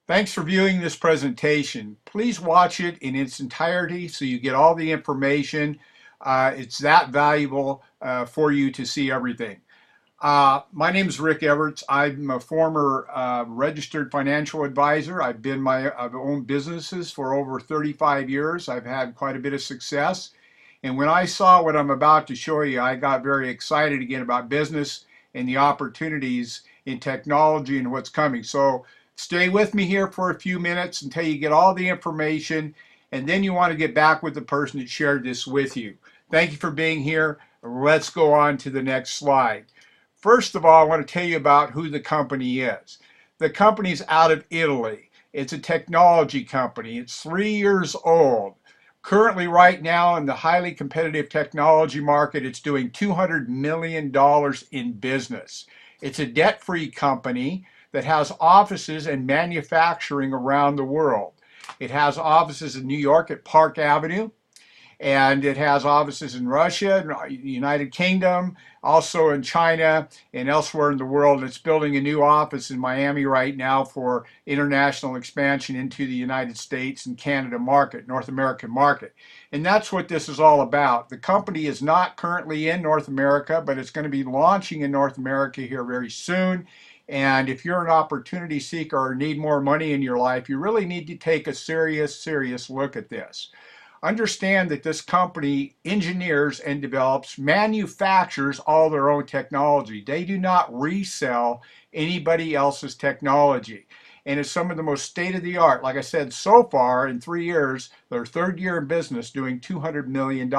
Thanks for viewing this presentation. Please watch it in its entirety so you get all the information. It's that valuable for you to see everything. My name is Rick Everts. I'm a former registered financial advisor. I've owned businesses for over 35 years. I've had quite a bit of success. And when I saw what I'm about to show you, I got very excited again about business and the opportunities in technology and what's coming. So stay with me here for a few minutes until you get all the information, and then you want to get back with the person that shared this with you. Thank you for being here. Let's go on to the next slide. First of all, I want to tell you about who the company is. The company's out of Italy. It's a technology company. It's 3 years old. Currently, right now, in the highly competitive technology market, it's doing $200 million in business. It's a debt-free company that has offices and manufacturing around the world. It has offices in New York at Park Avenue, and it has offices in Russia, the United Kingdom, also in China and elsewhere in the world. It's building a new office in Miami right now for international expansion into the United States and Canada market, North American market. And that's what this is all about. The company is not currently in North America, but it's going to be launching in North America here very soon. And if you're an opportunity seeker or need more money in your life, you really need to take a serious look at this. Understand that this company engineers and develops, manufactures all their own technology. They do not resell anybody else's technology. And it's some of the most state-of-the-art. Like I said, so far in 3 years, their third year in business, doing $200 million.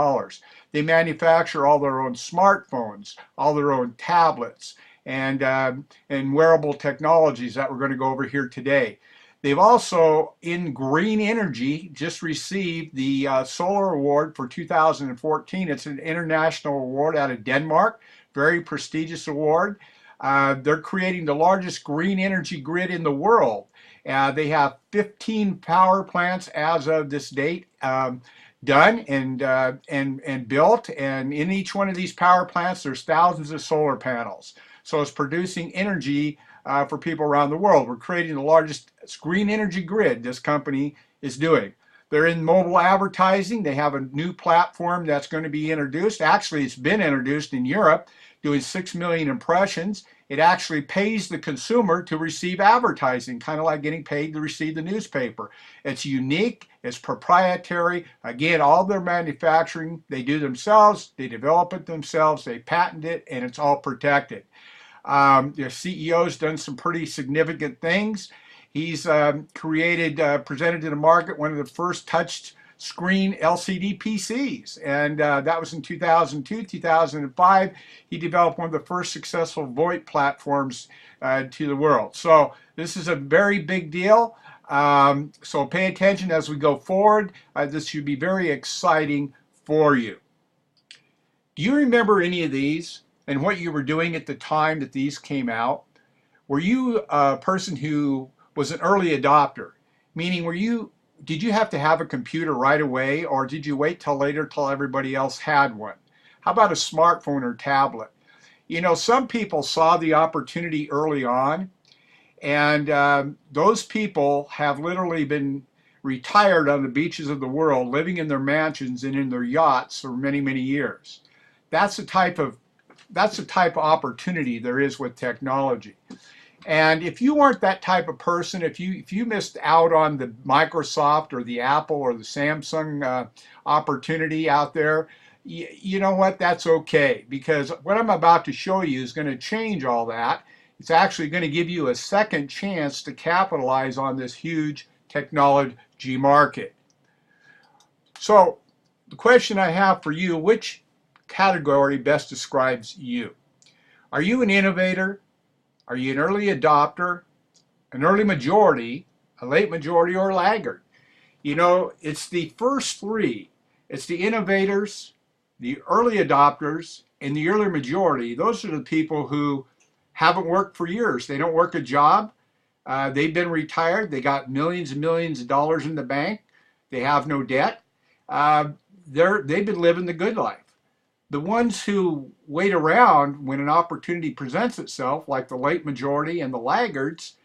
They manufacture all their own smartphones, all their own tablets, and wearable technologies that we're going to go over here today. They've also, in green energy, just received the Solar Award for 2014. It's an international award out of Denmark, very prestigious award. They're creating the largest green energy grid in the world. They have 15 power plants as of this date done and built. And in each one of these power plants, there's thousands of solar panels. So it's producing energy for people around the world. We're creating the largest green energy grid this company is doing. They're in mobile advertising. They have a new platform that's going to be introduced. Actually, it's been introduced in Europe, doing 6 million impressions. It actually pays the consumer to receive advertising, kind of like getting paid to receive the newspaper. It's unique, it's proprietary. Again, all their manufacturing, they do themselves, they develop it themselves, they patent it, and it's all protected. Their CEO's done some pretty significant things. He's presented to the market one of the first touch screen LCD PCs, and that was in 2002, 2005. He developed one of the first successful VoIP platforms to the world. So this is a very big deal. So pay attention as we go forward. This should be very exciting for you. Do you remember any of these and what you were doing at the time that these came out? Were you a person who was an early adopter? Meaning, did you have to have a computer right away, or did you wait till later till everybody else had one? How about a smartphone or tablet? You know, some people saw the opportunity early on, and those people have literally been retired on the beaches of the world, living in their mansions and in their yachts for many years. That's the type of opportunity there is with technology. And if you weren't that type of person, if you missed out on the Microsoft or the Apple or the Samsung opportunity out there, you know what? That's okay, because what I'm about to show you is going to change all that. It's actually going to give you a second chance to capitalize on this huge technology market. So the question I have for you, which category best describes you? Are you an innovator? Are you an early adopter, an early majority, a late majority, or a laggard? You know, it's the first three. It's the innovators, the early adopters, and the early majority. Those are the people who haven't worked for years. They don't work a job. They've been retired. They got millions and millions of dollars in the bank. They have no debt. They've been living the good life. The ones who wait around when an opportunity presents itself, like the late majority and the laggards,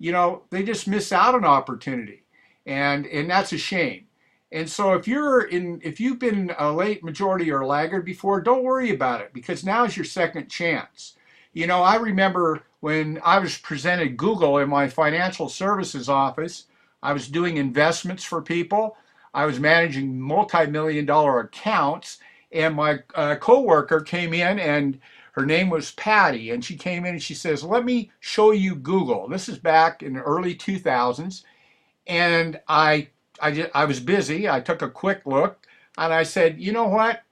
they just miss out on opportunity, and that's a shame. And so if you've been a late majority or a laggard before, don't worry about it because now's your second chance. I remember when I was presented Google in my financial services office, I was doing investments for people. I was managing multi-million dollar accounts, and my coworker came in, and her name was Patty, and she came in and she says, "Let me show you Google." This is back in the early 2000s, and I was busy. I took a quick look, and I said, "You know what?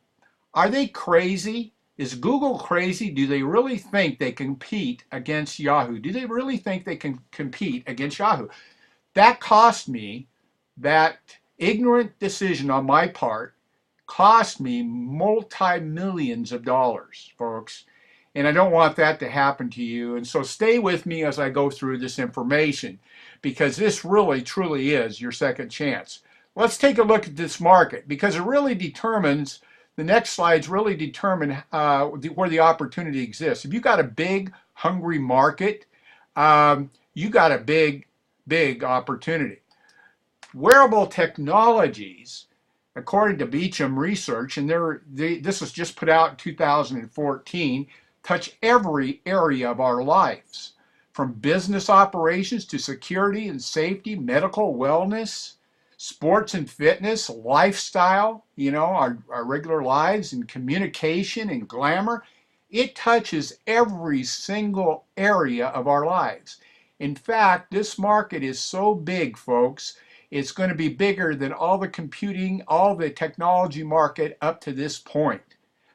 Are they crazy? Is Google crazy? Do they really think they can compete against Yahoo? Do they really think they can compete against Yahoo?" That cost me, that ignorant decision on my part cost me multi-millions of dollars, folks. And I don't want that to happen to you. And so stay with me as I go through this information because this really, truly is your second chance. Let's take a look at this market because it really determines, the next slides really determine where the opportunity exists. If you've got a big, hungry market, you got a big, big opportunity. Wearable technologies, according to Beecham Research, and this was just put out in 2014, touch every area of our lives, from business operations to security and safety, medical wellness, sports and fitness, lifestyle, our regular lives, and communication and glamour. It touches every single area of our lives. In fact, this market is so big, folks, it's going to be bigger than all the computing, all the technology market up to this point.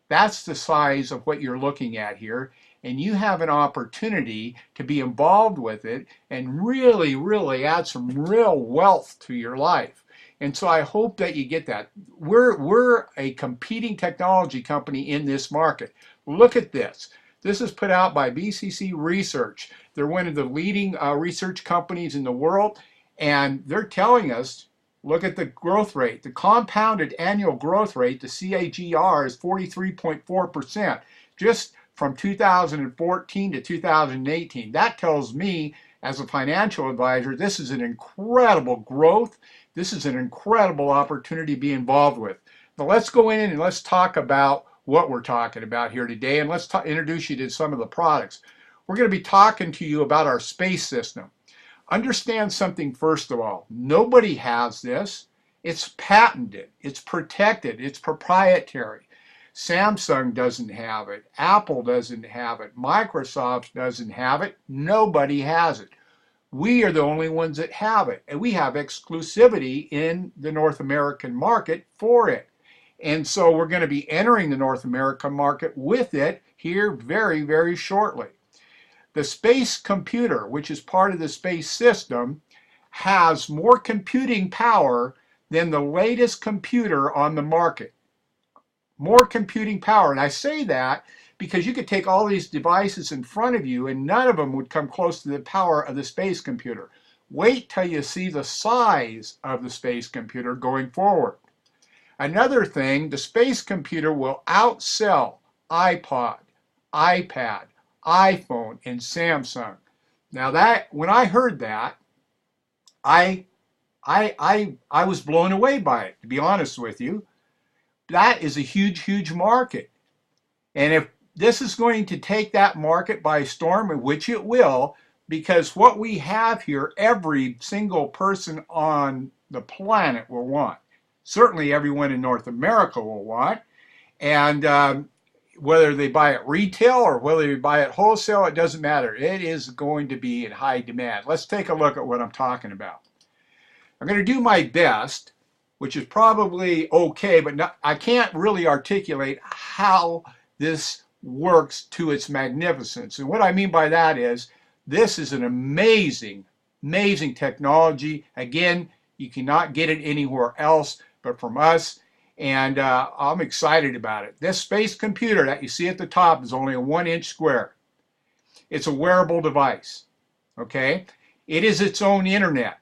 That's the size of what you're looking at here, and you have an opportunity to be involved with it and really, really add some real wealth to your life. And so I hope that you get that. We're a competing technology company in this market. Look at this. This is put out by BCC Research. They're one of the leading research companies in the world, and they're telling us, look at the growth rate. The compounded annual growth rate, the CAGR, is 43.4%, just from 2014 to 2018. That tells me, as a financial advisor, this is an incredible growth. This is an incredible opportunity to be involved with. Now let's go in and let's talk about what we're talking about here today, and let's introduce you to some of the products. We're going to be talking to you about our space system. Understand something first of all. Nobody has this. It's patented. It's protected. It's proprietary. Samsung doesn't have it. Apple doesn't have it. Microsoft doesn't have it. Nobody has it. We are the only ones that have it. And we have exclusivity in the North American market for it. And so we're going to be entering the North American market with it here very, very shortly. The space computer, which is part of the space system, has more computing power than the latest computer on the market. More computing power. And I say that because you could take all these devices in front of you and none of them would come close to the power of the space computer. Wait till you see the size of the space computer going forward. Another thing, the space computer will outsell iPod, iPad, iPhone, and Samsung. Now when I heard that, I was blown away by it, to be honest with you. That is a huge, huge market. And if this is going to take that market by storm, which it will, because what we have here, every single person on the planet will want. Certainly everyone in North America will want. And whether they buy it retail or whether they buy it wholesale, it doesn't matter. It is going to be in high demand. Let's take a look at what I'm talking about. I'm going to do my best, which is probably okay, but I can't really articulate how this works to its magnificence. And what I mean by that is this is an amazing, amazing technology. Again, you cannot get it anywhere else but from us. And I'm excited about it. This space computer that you see at the top is only a 1-inch square. It's a wearable device, okay? It is its own internet.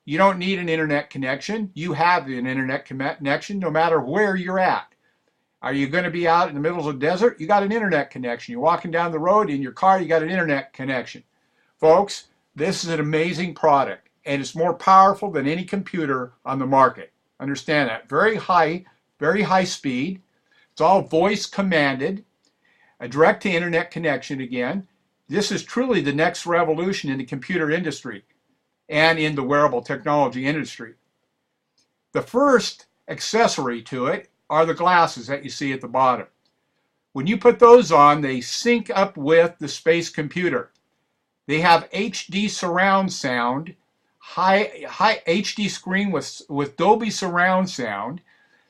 You don't need an internet connection. You have an internet connection no matter where you're at. Are you going to be out in the middle of the desert? You got an internet connection. You're walking down the road in your car, you got an internet connection. Folks, This is an amazing product, and it's more powerful than any computer on the market. Understand that. Very high speed. It's all voice commanded, a direct to internet connection again. This is truly the next revolution in the computer industry and in the wearable technology industry. The first accessory to it are the glasses that you see at the bottom. When you put those on, they sync up with the space computer. They have HD surround sound, high HD screen with Dolby surround sound.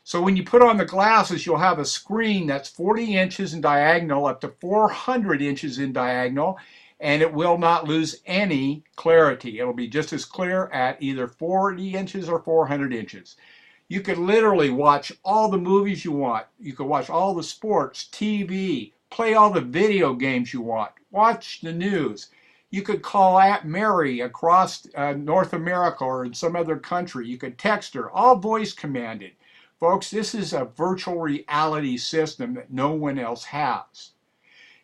So when you put on the glasses, you'll have a screen that's 40 inches in diagonal up to 400 inches in diagonal, and it will not lose any clarity. It'll be just as clear at either 40 inches or 400 inches. You could literally watch all the movies you want. You could watch all the sports, TV, play all the video games you want, watch the news. You could call Aunt Mary across North America or in some other country. You could text her, all voice commanded. Folks, this is a virtual reality system that no one else has.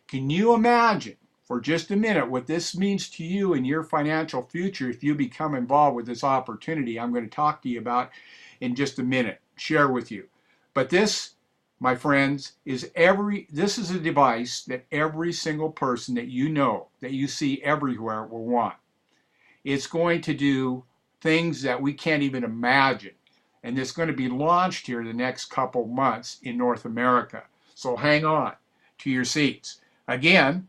Can you imagine for just a minute what this means to you in your financial future if you become involved with this opportunity I'm going to talk to you about in just a minute, share with you. But this, my friends, this is a device that every single person that you know, that you see everywhere will want. It's going to do things that we can't even imagine. And it's going to be launched here the next couple months in North America. So hang on to your seats. Again,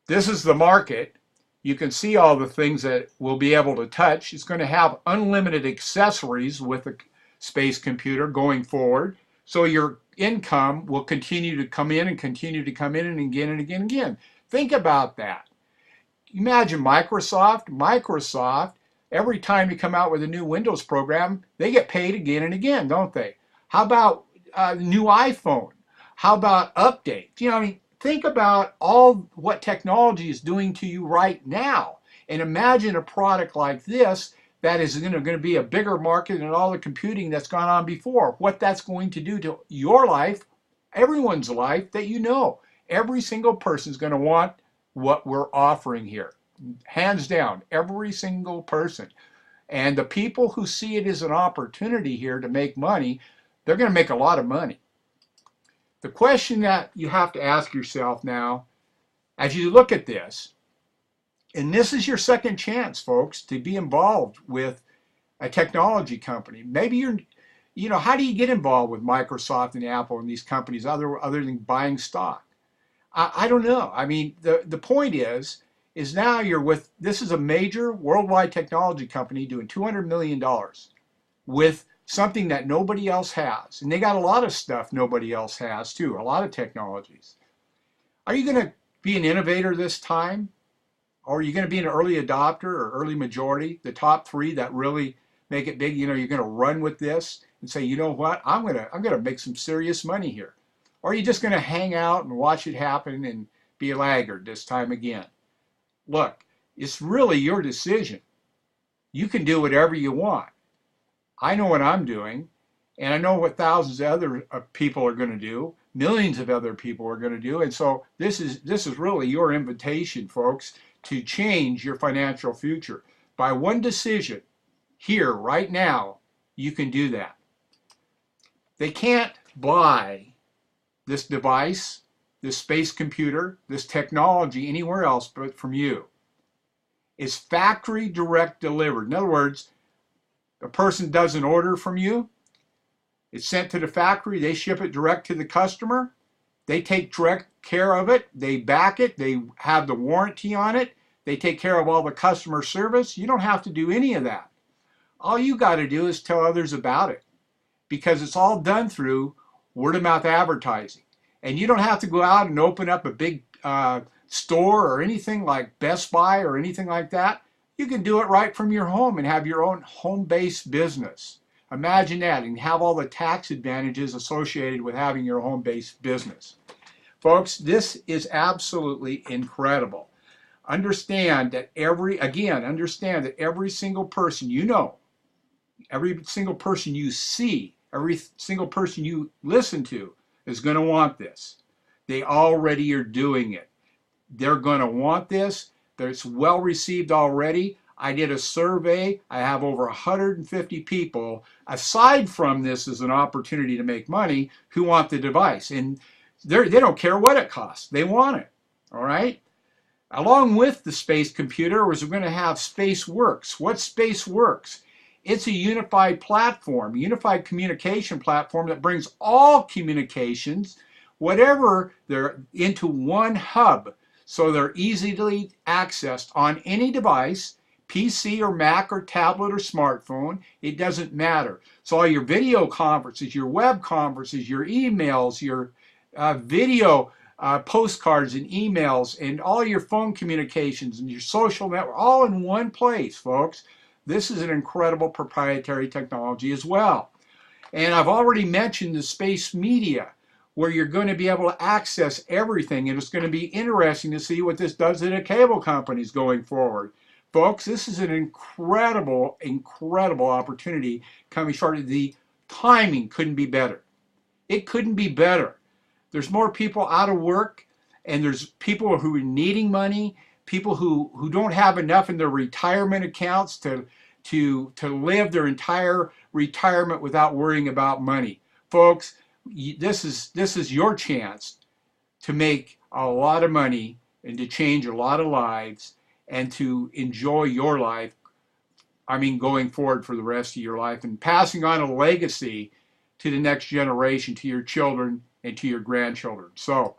this is the market. You can see all the things that we'll be able to touch. It's going to have unlimited accessories with a space computer going forward. So your income will continue to come in and continue to come in and again and again and again. Think about that. Imagine Microsoft, every time you come out with a new Windows program, they get paid again and again, don't they? How about the new iPhone? How about updates? You know, I mean, think about all what technology is doing to you right now. And imagine a product like this that is going to be a bigger market than all the computing that's gone on before. What that's going to do to your life, everyone's life that you know. Every single person is going to want what we're offering here. Hands down, every single person. And the people who see it as an opportunity here to make money, they're going to make a lot of money. The question that you have to ask yourself now, as you look at this, and this is your second chance, folks, to be involved with a technology company. Maybe how do you get involved with Microsoft and Apple and these companies other than buying stock? I don't know. I mean, the point is now this is a major worldwide technology company doing $200 million with something that nobody else has. And they got a lot of stuff nobody else has too, a lot of technologies. Are you going to be an innovator this time? Or are you going to be an early adopter or early majority, the top three that really make it big? You know, you're going to run with this and say, you know what, I'm going to make some serious money here. Or are you just going to hang out and watch it happen and be a laggard this time again? Look, it's really your decision. You can do whatever you want. I know what I'm doing, and I know what thousands of other people are going to do, millions of other people are going to do, and so this is really your invitation, folks, to change your financial future. By one decision, here, right now, you can do that. They can't buy this device, this space computer, this technology anywhere else but from you. It's factory direct delivered. In other words, a person does an order from you, it's sent to the factory, they ship it direct to the customer, they take direct care of it, they back it, they have the warranty on it, they take care of all the customer service. You don't have to do any of that. All you got to do is tell others about it, because it's all done through word of mouth advertising. And you don't have to go out and open up a big store or anything like Best Buy or anything like that. You can do it right from your home and have your own home-based business. Imagine that, and have all the tax advantages associated with having your home-based business. Folks, this is absolutely incredible. Understand that every single person you know, every single person you see, every single person you listen to is going to want this. They already are doing it. They're going to want this. That's well received already. I did a survey. I have over 150 people, aside from this as an opportunity to make money, who want the device. And they don't care what it costs. They want it. All right? Along with the space computer, we're going to have SpaceWorks. What's SpaceWorks? It's a unified platform, unified communication platform that brings all communications, whatever they're, into one hub. So they're easily accessed on any device, PC or Mac or tablet or smartphone. It doesn't matter. So all your video conferences, your web conferences, your emails, your video postcards and emails, and all your phone communications and your social network, all in one place, folks. This is an incredible proprietary technology as well. And I've already mentioned the space media, where you're going to be able to access everything, and it's going to be interesting to see what this does to the cable companies going forward. Folks, this is an incredible, incredible opportunity coming shortly. The timing couldn't be better. It couldn't be better. There's more people out of work, and there's people who are needing money, people who don't have enough in their retirement accounts to live their entire retirement without worrying about money. Folks, this is your chance to make a lot of money and to change a lot of lives and to enjoy your life, going forward for the rest of your life, and passing on a legacy to the next generation, to your children and to your grandchildren. So,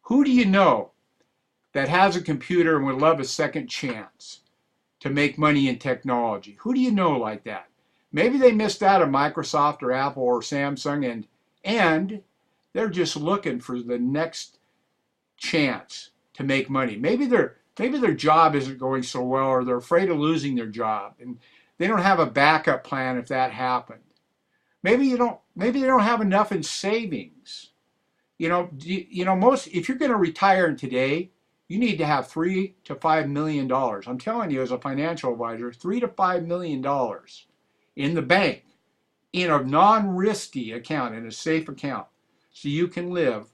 who do you know that has a computer and would love a second chance to make money in technology? Who do you know like that? Maybe they missed out on Microsoft or Apple or Samsung, and they're just looking for the next chance to make money. Maybe their job isn't going so well, or they're afraid of losing their job, and they don't have a backup plan if that happened. Maybe they don't have enough in savings. If you're going to retire today, you need to have $3 to $5 million. I'm telling you, as a financial advisor, $3 to $5 million in the bank, in a non-risky account, in a safe account, so you can live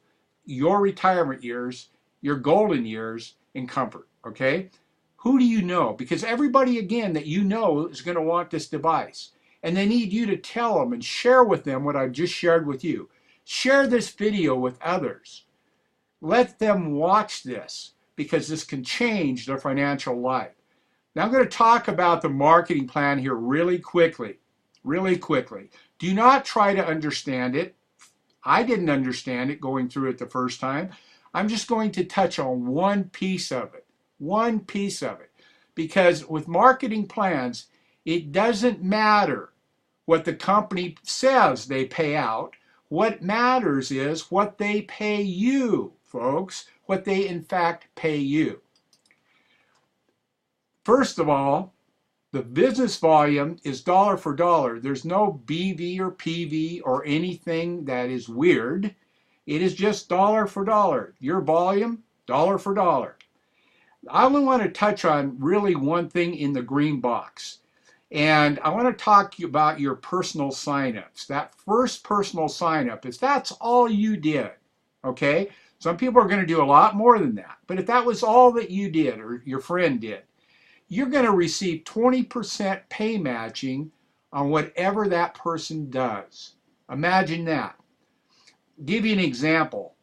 your retirement years, your golden years, in comfort. Okay? Who do you know? Because everybody, again, that you know is going to want this device. And they need you to tell them and share with them what I've just shared with you. Share this video with others. Let them watch this, because this can change their financial life. Now I'm going to talk about the marketing plan here really quickly. Really quickly. Do not try to understand it. I didn't understand it going through it the first time. I'm just going to touch on one piece of it. One piece of it. Because with marketing plans, it doesn't matter what the company says they pay out. What matters is what they pay you, folks. What they in fact pay you. First of all, the business volume is dollar for dollar. There's no BV or PV or anything that is weird. It is just dollar for dollar. Your volume, dollar for dollar. I only want to touch on really one thing in the green box. And I want to talk to you about your personal signups. That first personal sign-up, if that's all you did, okay? Some people are going to do a lot more than that. But if that was all that you did or your friend did, you're going to receive 20% pay matching on whatever that person does. Imagine that. Give you an example.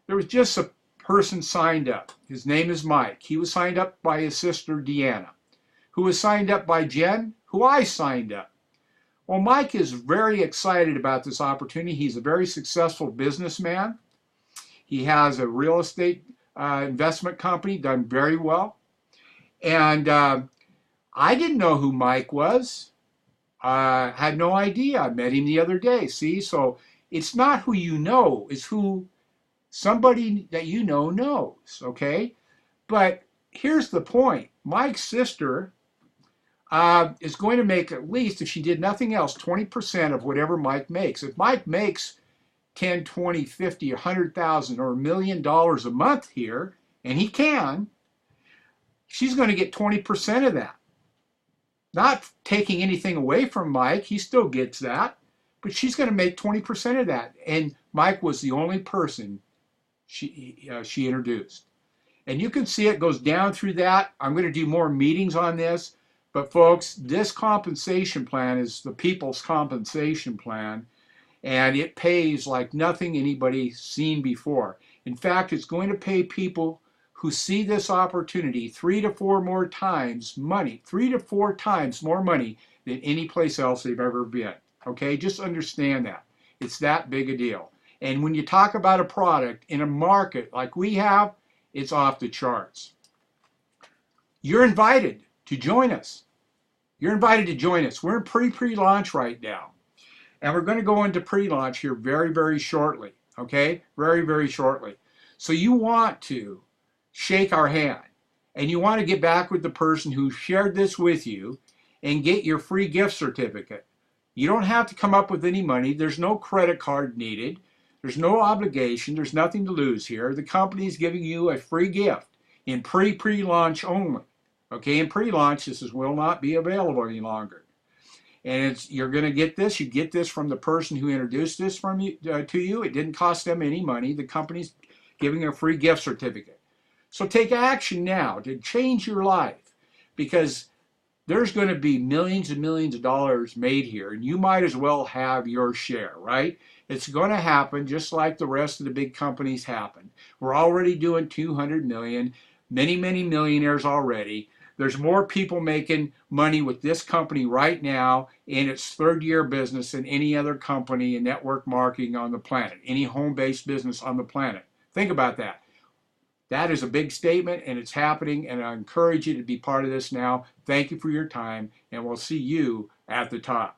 There was just a person signed up. His name is Mike. He was signed up by his sister Deanna, who was signed up by Jen, who I signed up. Well, Mike is very excited about this opportunity. He's a very successful businessman. He has a real estate investment company, done very well. And I didn't know who Mike was. Had no idea. I met him the other day. See, so it's not who you know, it's who somebody that you know knows, okay? But here's the point. Mike's sister is going to make at least, if she did nothing else, 20% of whatever Mike makes. If Mike makes 10, 20, 50, 100,000 or $1 million a month here, and he can, she's going to get 20% of that. Not taking anything away from Mike, he still gets that, but she's going to make 20% of that. And Mike was the only person she introduced. And you can see it goes down through that. I'm going to do more meetings on this. But folks, this compensation plan is the people's compensation plan, and it pays like nothing anybody's seen before. In fact, it's going to pay people who see this opportunity 3 to 4 more times money, 3 to 4 times more money than any place else they've ever been. Okay, just understand that. It's that big a deal. And when you talk about a product in a market like we have, it's off the charts. You're invited to join us. You're invited to join us. We're in pre-launch right now. And we're going to go into pre-launch here very, very shortly. Okay? Very, very shortly. So you want to shake our hand. And you want to get back with the person who shared this with you and get your free gift certificate. You don't have to come up with any money. There's no credit card needed. There's no obligation. There's nothing to lose here. The company is giving you a free gift in pre-launch only. Okay, in pre-launch, this will not be available any longer. And you're going to get this. You get this from the person who introduced this to you. It didn't cost them any money. The company's giving a free gift certificate. So take action now to change your life, because there's going to be millions and millions of dollars made here, and you might as well have your share, right? It's going to happen just like the rest of the big companies happen. We're already doing 200 million, many, many millionaires already. There's more people making money with this company right now in its third-year business than any other company in network marketing on the planet, any home-based business on the planet. Think about that. That is a big statement, and it's happening, and I encourage you to be part of this now. Thank you for your time, and we'll see you at the top.